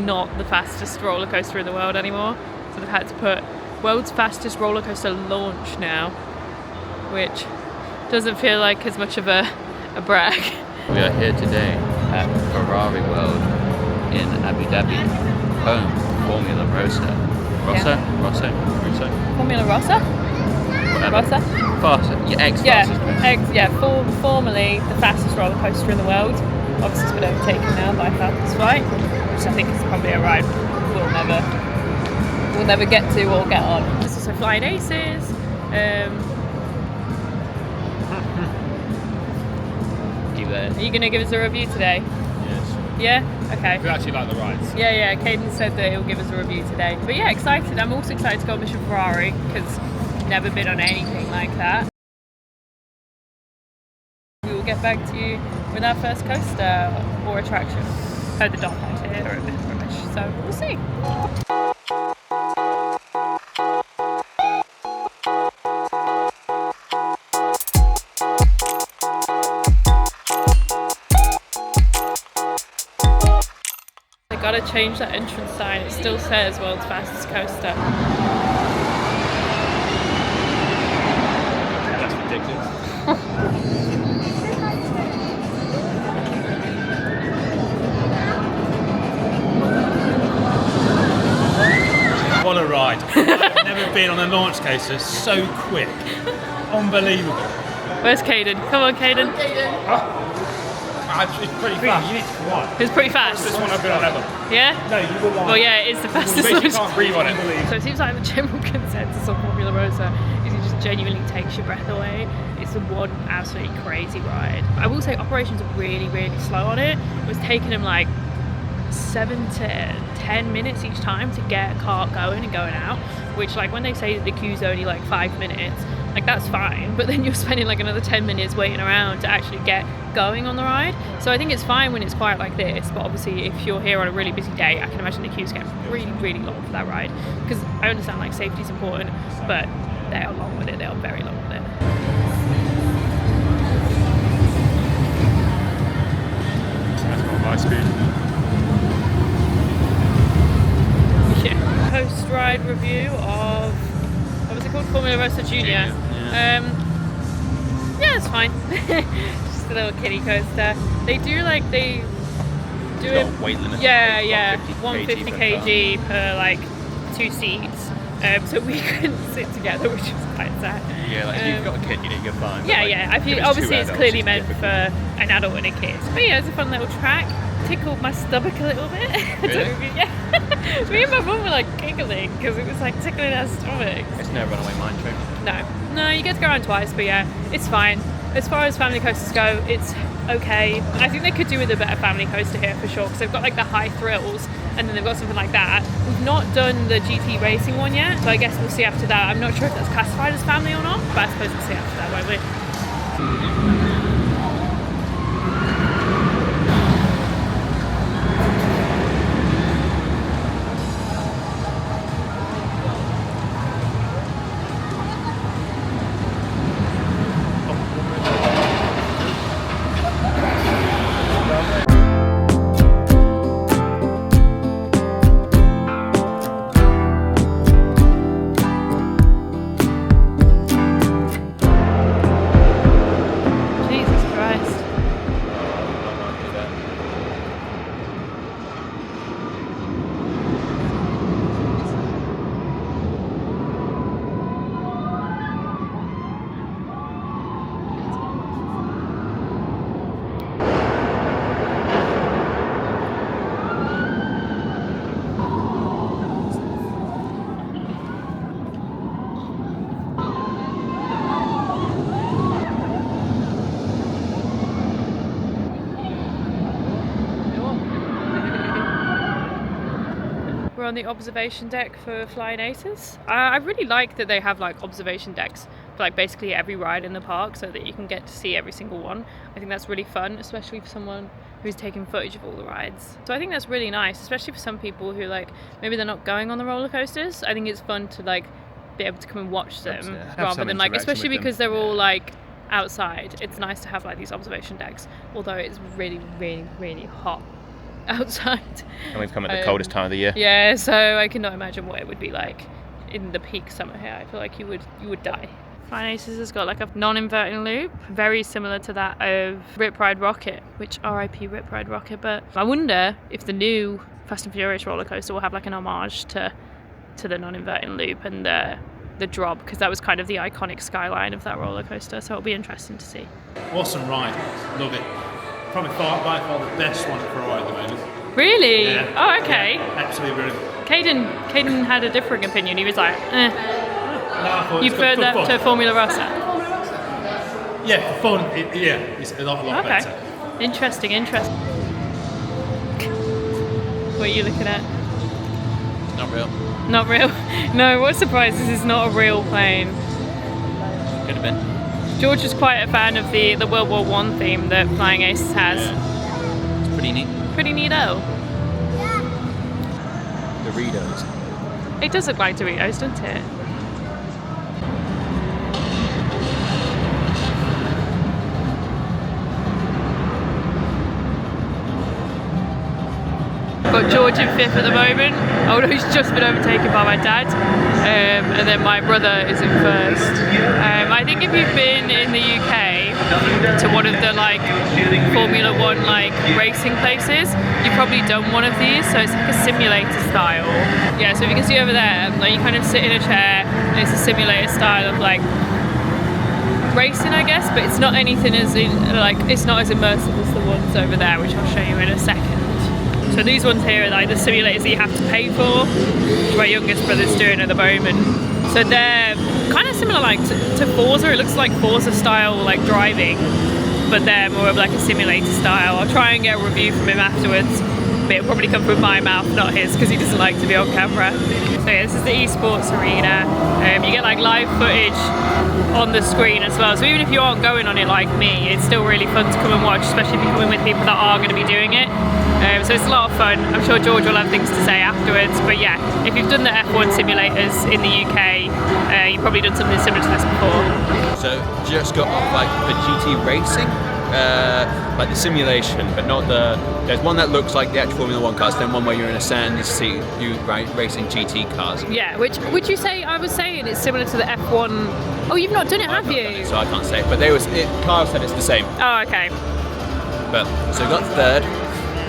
not the fastest roller coaster in the world anymore. So they've had to put world's fastest roller coaster launch now, which doesn't feel like as much of a brag. We are here today at Ferrari World in Abu Dhabi, home of Formula Rossa. Formula Rossa? Whatever. Rossa? Faster. Formerly the fastest roller coaster in the world. Obviously it's been overtaken now by Falcon's Flight, which I think is probably a ride we'll never get to or get on. This is also Flying Aces. Are you going to give us a review today? Yes. Yeah? Okay. We actually like the rides. Yeah, Caden said that he'll give us a review today. But yeah, excited. I'm also excited to go on Mission Ferrari because I've never been on anything like that. We will get back to you with our first coaster or attraction. Oh, the dog lights here are a bit rubbish, so we'll see. Gotta change that entrance sign. It still says world's fastest coaster. That's ridiculous. What a ride. I've never been on a launch coaster so quick. Unbelievable. Where's Caden? Come on, Caden. It's pretty fast. You need to come on. It's pretty fast. This one I've been on ever. Yeah? No, you were lying. Well, yeah, it is the fastest You basically one. can't breathe on it. So it seems like the general consensus on Formula Rossa is it just genuinely takes your breath away. It's the one absolutely crazy ride. I will say operations are really, really slow on it. It was taking them like 7 to 10 minutes each time to get a cart going and going out, which like when they say that the queue's only like 5 minutes, like that's fine, but then you're spending like another 10 minutes waiting around to actually get going on the ride. So I think it's fine when it's quiet like this, but obviously if you're here on a really busy day, I can imagine the queues get really, really long for that ride, because I understand like safety is important, but they are long with it, they are very long with it. That's not my speed. Yeah. Post-ride review of, what was it called? Formula Rossa Junior. Yeah, it's fine. Just a little kiddie coaster. They do it. Got a weight limit. Yeah, 150 150 kg per like 2 seats. So we couldn't sit together, which was quite sad. Yeah, like if you've got a kid, you know, you're fine. Yeah. I feel obviously it's clearly meant difficult. for an adult and a kid. But yeah, it's a fun little track. Tickled my stomach a little bit. Really? Yeah. Me and my mum were like giggling because it was like tickling our stomachs. It's no runaway mine trip. No, you get to go around twice, but yeah, it's fine. As far as family coasters go, it's okay. I think they could do with a better family coaster here for sure, because they've got like the high thrills, and then they've got something like that. We've not done the GT racing one yet, so I guess we'll see after that. I'm not sure if that's classified as family or not, but I suppose we'll see after that, won't we? We're on the observation deck for Flying Aces. I really like that they have like observation decks for like basically every ride in the park, so that you can get to see every single one. I think that's really fun, especially for someone who's taking footage of all the rides. So I think that's really nice, especially for some people who like maybe they're not going on the roller coasters. I think it's fun to like be able to come and watch them rather than like, especially because they're all like outside. It's nice to have like these observation decks, although it's really, really, really hot outside. And we've come at the coldest time of the year. Yeah, so I cannot imagine what it would be like in the peak summer here. I feel like you would die. Flying Aces has got like a non-inverting loop, very similar to that of Rip Ride Rocket, which RIP Rip Ride Rocket. But I wonder if the new Fast and Furious roller coaster will have like an homage to the non-inverting loop and the drop, because that was kind of the iconic skyline of that roller coaster. So it'll be interesting to see. Awesome ride. Love it. Probably by far the best one at Ferrari at the moment. Really? Yeah. Oh, okay. Yeah, absolutely brilliant. Caden had a differing opinion. He was like, you prefer that to Formula Rossa? Yeah, for fun. It's a lot better. Interesting. What are you looking at? Not real. Not real? No, what surprise, this is not a real plane. Could have been. George is quite a fan of the World War I theme that Flying Aces has. Yeah. It's pretty neat. Pretty neato. Doritos. It does look like Doritos, doesn't it? Got George in 5th at the moment, although he's just been overtaken by my dad, and then my brother is in 1st. I think if you've been in the UK to one of the like Formula 1 like racing places, you've probably done one of these, so it's like a simulator style. Yeah, so if you can see over there, like you kind of sit in a chair and it's a simulator style of like racing, I guess, but it's not anything as in like, it's not as immersive as the ones over there, which I'll show you in a second. So these ones here are like the simulators that you have to pay for, which my youngest brother's doing at the moment. So they're kind of similar like to Forza. It looks like Forza style like driving, but they're more of like a simulator style. I'll try and get a review from him afterwards, but it'll probably come from my mouth, not his, because he doesn't like to be on camera. So yeah, this is the esports arena. You get like live footage on the screen as well. So even if you aren't going on it like me, it's still really fun to come and watch, especially if you're coming with people that are going to be doing it. So it's a lot of fun. I'm sure George will have things to say afterwards. But yeah, if you've done the F1 simulators in the UK, you've probably done something similar to this before. So just got off like the GT racing, like the simulation, but not the. There's one that looks like the actual Formula 1 cars, then one where you're in a sandy seat, racing GT cars. Yeah, which would you say? I was saying it's similar to the F1. Oh, you've not done it, have you? Done it, so I can't say. But Carl said it's the same. Oh, okay. But so we got third.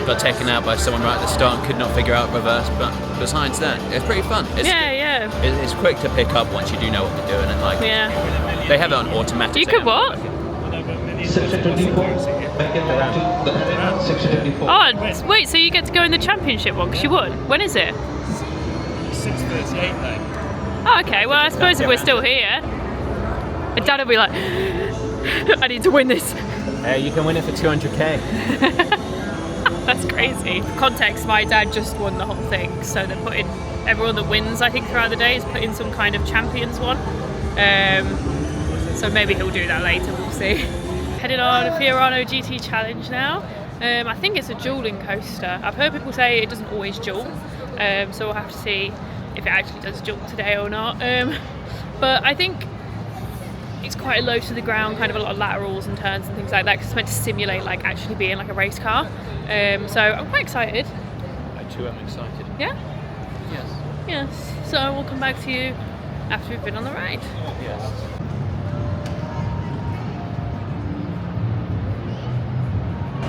Got taken out by someone right at the start and could not figure out reverse, but besides that, it's pretty fun. It's quick to pick up once you do know what they're doing, and like they have it on automatic. You could what? Section 24. Section 24. Oh, wait, so you get to go in the championship one because you won. When is it? 6:38 though. Oh, okay. Well, I suppose if we're still here, and Dad will be like, I need to win this. You can win it for 200k. That's crazy. For context, my dad just won the whole thing, so they're putting everyone that wins, I think, throughout the day is put in some kind of champions one. So maybe he'll do that later, we'll see. Headed on a Fiorano GT Challenge now. I think it's a dueling coaster. I've heard people say it doesn't always duel, so we'll have to see if it actually does duel today or not. But I think it's quite low to the ground, kind of a lot of laterals and turns and things like that, because it's meant to simulate like actually being like a race car. So I'm quite excited. I too am excited. Yeah? Yes. Yes. So we'll come back to you after we've been on the ride. Yes.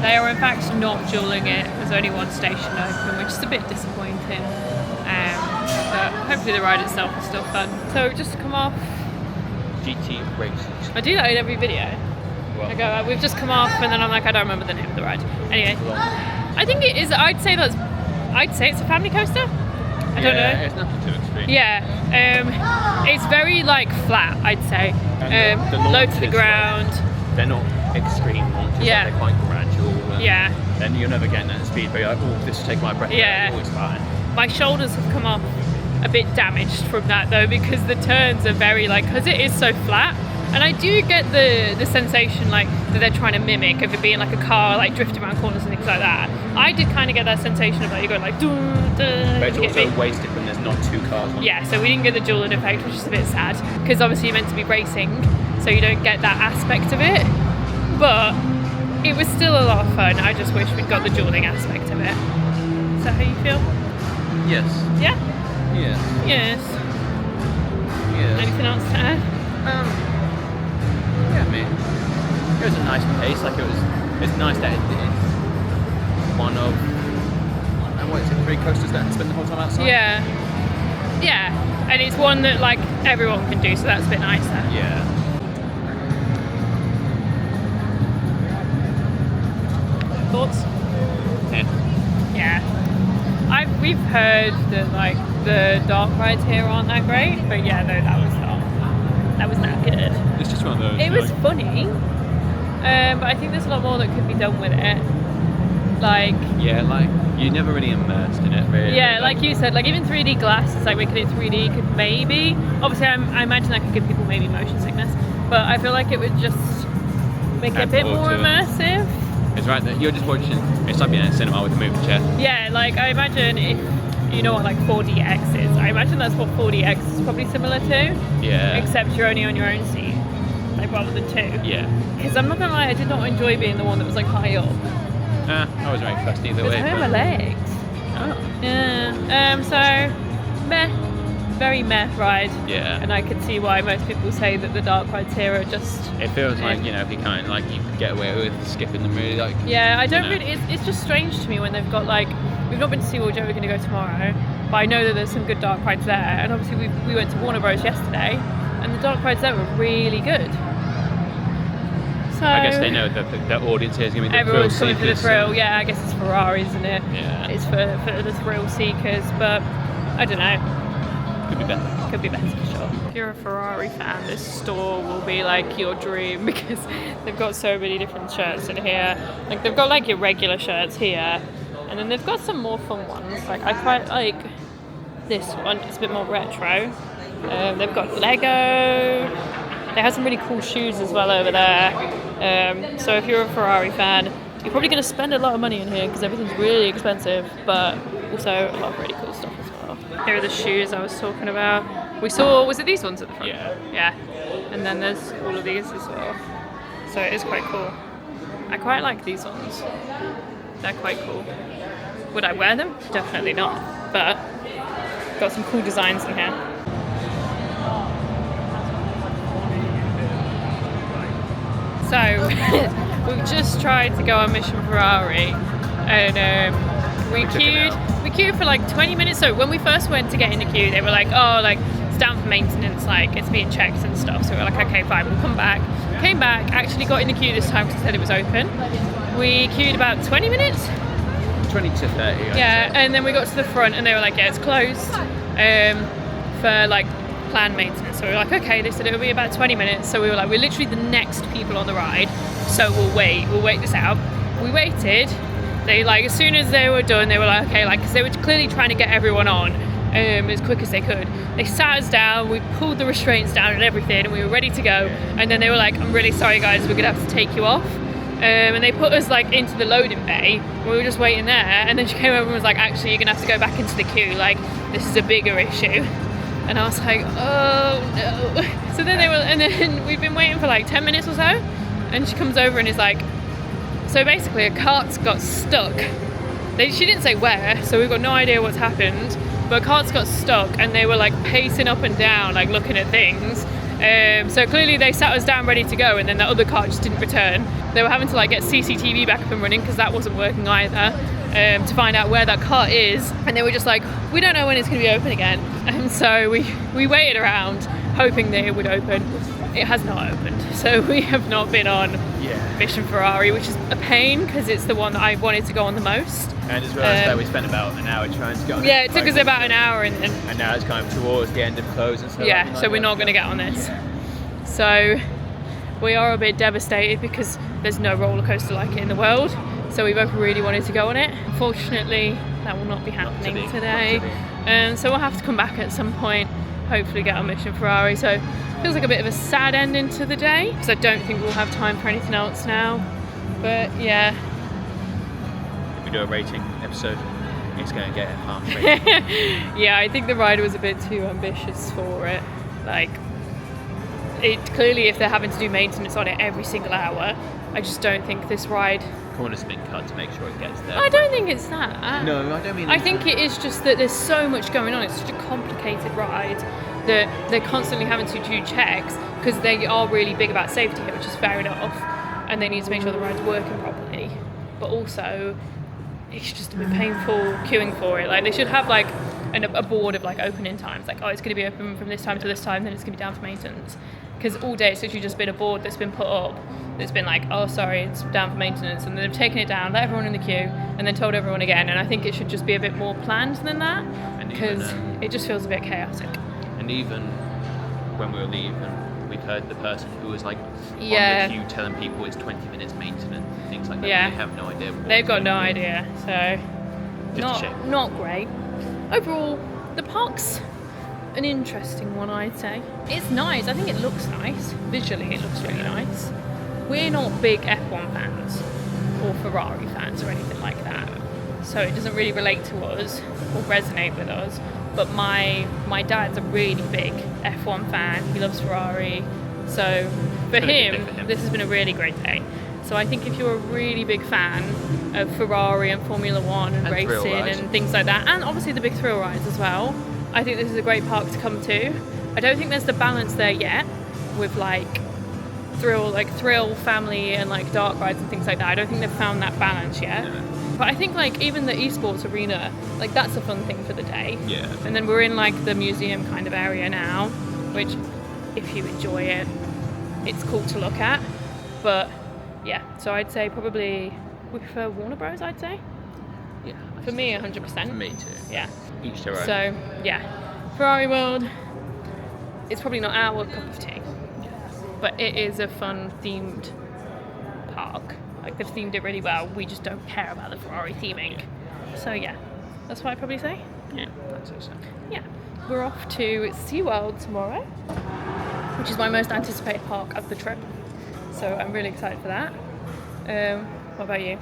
They are in fact not dueling it. There's only one station open, which is a bit disappointing. But hopefully the ride itself is still fun. So we've just come off. GT races. I do that in every video. Well, I go, we've just come off, and then I'm like, I don't remember the name of the ride. Anyway, I think it is. I'd say it's a family coaster. I don't know. It's nothing too extreme. Yeah, it's very like flat, I'd say. The Low to the launches, ground. like, they're not extreme launches. Yeah. Like, they're quite gradual. Yeah. Then you're never getting that speed, but you're like, oh, this will take my breath away. Yeah. Always fine. My shoulders have come off a bit damaged from that though, because the turns are very like, because it is so flat. And I do get the sensation like that they're trying to mimic of it being like a car like drifting around corners and things like that. I did kind of get that sensation of like you're going like dun, dun, But it's also wasted when there's not two cars on. Yeah, so we didn't get the dueling effect, which is a bit sad, because obviously you're meant to be racing, so you don't get that aspect of it. But it was still a lot of fun. I just wish we'd got the dueling aspect of it. Is that how you feel? Yes. Yeah? Yes. Yes. Yes. Anything else to add? Yeah, I mean, it was a nice pace. Like it's nice that it's one of, what is it, 3 coasters that spend the whole time outside? Yeah. Yeah. And it's one that like everyone can do, so that's a bit nicer. Yeah. Thoughts? 10. Yeah. We've heard that like the dark rides here aren't that great, but yeah, no, that was not good. It's just one of those. It was funny, but I think there's a lot more that could be done with it. Like, yeah, like you're never really immersed in it, really. yeah, like you said, like even 3D glasses, like making it 3D could maybe. Obviously, I imagine that could give people maybe motion sickness, but I feel like it would just make it a bit more immersive. It's right that you're just watching. It's like being in a cinema with a movie chair. Yeah, like I imagine if you know what like 4DX is, I imagine that's what 4DX is probably similar to. Yeah. Except you're only on your own seat, like rather than 2. Yeah. Because I'm not gonna lie, I did not enjoy being the one that was like high up. I wasn't very fussed either It was way. hurting my legs. Oh. Yeah. So meh, very meh ride. Yeah. And I could see why most people say that the dark rides here are just. It feels like, you know, if you can't, like, you could get away with skipping them really, like. Yeah, I don't you know. really. It's just strange to me when they've got like. We've not been to SeaWorld yet. We're going to go tomorrow, but I know that there's some good dark rides there. And obviously we went to Warner Bros yesterday, and the dark rides there were really good. So I guess they know that the audience here is going to be the thrill everyone's coming for the seekers, thrill. so- Yeah, I guess it's Ferrari, isn't it? Yeah. It's for the thrill seekers, but I don't know. Could be better. Could be better for sure. If you're a Ferrari fan, this store will be like your dream because they've got so many different shirts in here. Like they've got like your regular shirts here, and then they've got some more fun ones. Like I quite like this one. It's a bit more retro. They've got Lego. They have some really cool shoes as well over there. So if you're a Ferrari fan, you're probably going to spend a lot of money in here because everything's really expensive, but also a lot of really cool stuff as well. Here are the shoes I was talking about. We saw, was it these ones at the front? Yeah. Yeah. And then there's all of these as well. So it is quite cool. I quite like these ones. They're quite cool. Would I wear them? Definitely not. But got some cool designs in here. So we've just tried to go on Mission Ferrari, and we queued for like 20 minutes. So when we first went to get in the queue, they were like, oh, like it's down for maintenance, like it's being checked and stuff. So we were like, okay, fine, we'll come back. Came back, actually got in the queue this time because they said it was open. We queued about 20 minutes. 20 to 30. Yeah, and then we got to the front and they were like, yeah, it's closed for like planned maintenance. So we were like, okay, they said it'll be about 20 minutes. So we were like, we're literally the next people on the ride, so we'll wait this out. We waited. They like, as soon as they were done, they were like, okay, like, because they were clearly trying to get everyone on as quick as they could. They sat us down, we pulled the restraints down and everything, and we were ready to go. And then they were like, I'm really sorry guys, we're gonna have to take you off. And they put us like into the loading bay. We were just waiting there, and then she came over and was like, actually, you're gonna have to go back into the queue, like this is a bigger issue. And I was like, oh no. So then then we've been waiting for like 10 minutes or so, and she comes over and is like, so basically a cart's got stuck. She didn't say where, so we've got no idea what's happened, but a cart's got stuck, and they were like pacing up and down, like looking at things. So clearly they sat us down ready to go, and then the other cart just didn't return. They were having to like get CCTV back up and running because that wasn't working either, to find out where that cart is. And they were just like, we don't know when it's going to be open again. And so we waited around hoping that it would open. It has not opened, so we have not been on Mission Ferrari, which is a pain because it's the one that I wanted to go on the most. And as well as that, we spent about an hour trying to get on. Yeah, it took us about an hour, and now it's kind of towards the end of close and stuff. yeah, so we're not going to get on this. So we are a bit devastated because there's no roller coaster like it in the world. So we both really wanted to go on it. Unfortunately, that will not be happening today. So we'll have to come back at some point, hopefully get on Mission Ferrari. So it feels like a bit of a sad ending to the day because I don't think we'll have time for anything else now. But yeah. If we do a rating episode, it's going to get half rated. Yeah, I think the ride was a bit too ambitious for it. Like, clearly, if they're having to do maintenance on it every single hour, I just don't think this ride. Corners been cut to make sure it gets there. I don't think it's that. No, I don't mean. I think it is just that there's so much going on. It's such a complicated ride that they're constantly having to do checks because they are really big about safety here, which is fair enough, and they need to make sure the ride's working properly. But also, it's just a bit painful queuing for it. Like they should have like a board of like opening times. Like, oh, it's going to be open from this time to this time, then it's going to be down for maintenance. Because all day it's literally just been a board that's been put up that's been like, oh, sorry, it's down for maintenance, and then they've taken it down, let everyone in the queue, and then told everyone again. And I think it should just be a bit more planned than that, because it just feels a bit chaotic. And even when we were leaving, we heard the person who was like on Yeah. the queue telling people it's 20 minutes maintenance, things like that. Yeah. They have no idea. They've got no idea, so Just a shame. not great. Overall, the park's an interesting one, I'd say. It's nice. I think it looks nice. Visually, it looks really nice. We're not big F1 fans or Ferrari fans or anything like that, so it doesn't really relate to us or resonate with us. But my dad's a really big F1 fan. He loves Ferrari, so for him, this has been a really great day. So I think if you're a really big fan of Ferrari and Formula One and racing and things like that, and obviously the big thrill rides as well, I think this is a great park to come to. I don't think there's the balance there yet with like thrill, family, and like dark rides and things like that. I don't think they've found that balance yet. But I think like even the esports arena, like that's a fun thing for the day. Yeah. And then we're in like the museum kind of area now, which if you enjoy it, it's cool to look at. But yeah, so I'd say probably we prefer Warner Bros. I'd say. Yeah. For me, 100%. For me too. Yeah. Each their own. So yeah, Ferrari World. It's probably not our cup of tea, but it is a fun themed park. Like they've themed it really well. We just don't care about the Ferrari theming. So yeah, that's what I'd probably say. Yeah, that's it. Yeah, we're off to SeaWorld tomorrow, which is my most anticipated park of the trip. So I'm really excited for that. What about you?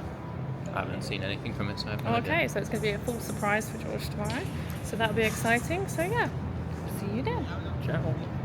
I haven't seen anything from it, so I have no Okay, idea. so it's going to be a full surprise for George tomorrow. So that'll be exciting. So yeah, see you then. Ciao.